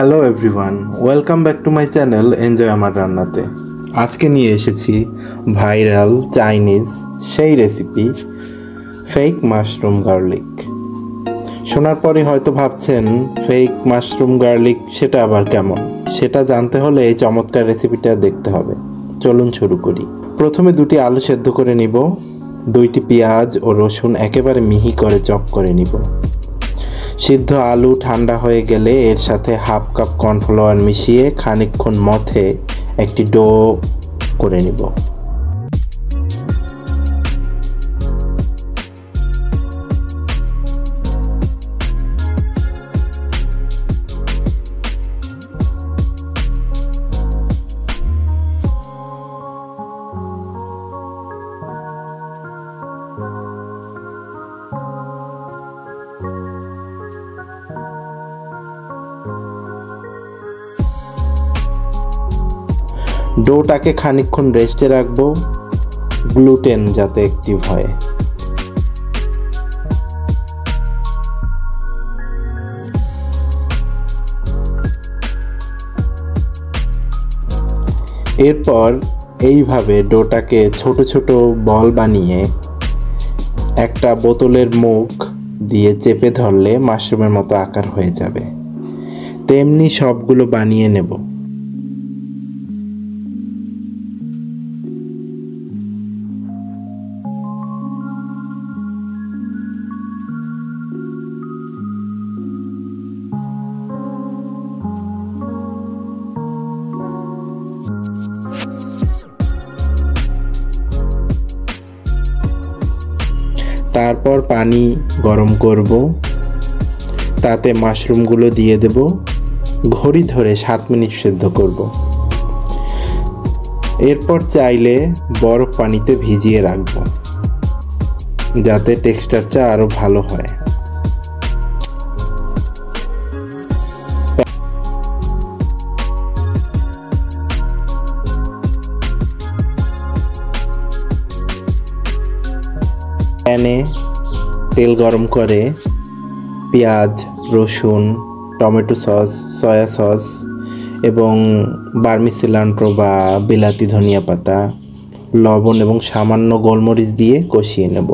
Hello everyone, welcome back to my channel enjoy আমার রান্নাতে। আজকে নিয়ে এসেছি ভাইরাল চাইনিজ সেই রেসিপি ফেক মাশরুম গার্লিক। শোনার পরে হয়তো ভাবছেন ফেক মাশরুম গার্লিক সেটা আবার কেমন, সেটা জানতে হলে এই চমৎকার রেসিপিটা দেখতে হবে। চলুন শুরু করি। প্রথমে দুটি আলু সেদ্ধ করে নিব, দুইটি পেঁয়াজ ও রসুন একেবারে মিহি করে চপ করে নিব। সিদ্ধ আলু ঠান্ডা হয়ে গেলে এর সাথে হাফ কাপ কর্নফ্লাওয়ার মিশিয়ে খানিকক্ষণ মথে একটি ডো করে নিব। ডোটাকে খানিকক্ষণ রেস্টে রাখবো, গ্লুটেন যাতে অ্যাক্টিভ হয়। এরপর এইভাবে ডোটাকে ছোট ছোট বল বানিয়ে একটা বোতলের মুখ দিয়ে চেপে ধরলে মাশরুমের মতো আকার হয়ে যাবে। তেমনি সবগুলো বানিয়ে নেব। তারপর পানি গরম করব, তাতে মাশরুমগুলো দিয়ে দেব, ঘড়ি ধরে 7 মিনিট সেদ্ধ করব। এরপর চাইলে বরফ পানিতে ভিজিয়ে রাখব যাতে টেক্সচারটা আরো ভালো হয়। প্যানে তেল গরম করে পেঁয়াজ, রসুন, টমেটো সস, সয়া সস এবং বার্মিসিলান্ট্রো বা বিলাতি ধনিয়া পাতা, লবণ এবং সামান্য গোলমরিচ দিয়ে কষিয়ে নেব।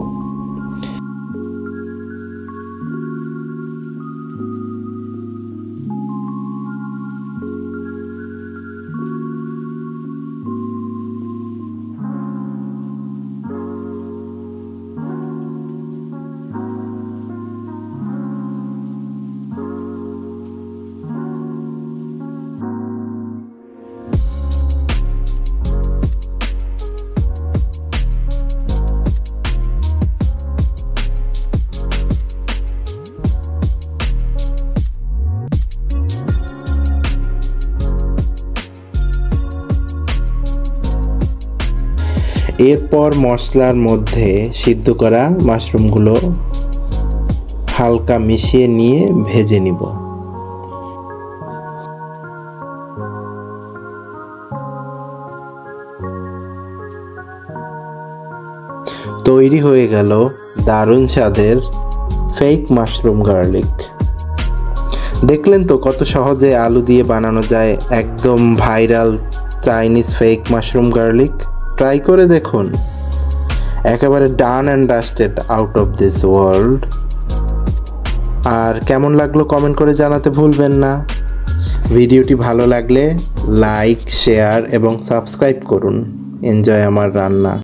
এরপর মশলার মধ্যে সিদ্ধ করা মাশরুমগুলো হালকা মিশিয়ে নিয়ে ভেজে নিব। তৈরি হয়ে গেল দারুণ স্বাদের ফেক মাশরুম গার্লিক। দেখলেন তো কত সহজে আলু দিয়ে বানানো যায় একদম viral Chinese fake mushroom garlic. Try করে দেখুন, একেবারে done and dusted, out of this world. আর কেমন লাগলো কমেন্ট করে জানাতে ভুলবেন না। ভিডিওটি ভালো লাগলে লাইক, শেয়ার এবং সাবস্ক্রাইব করুন। এনজয় আমার রান্না।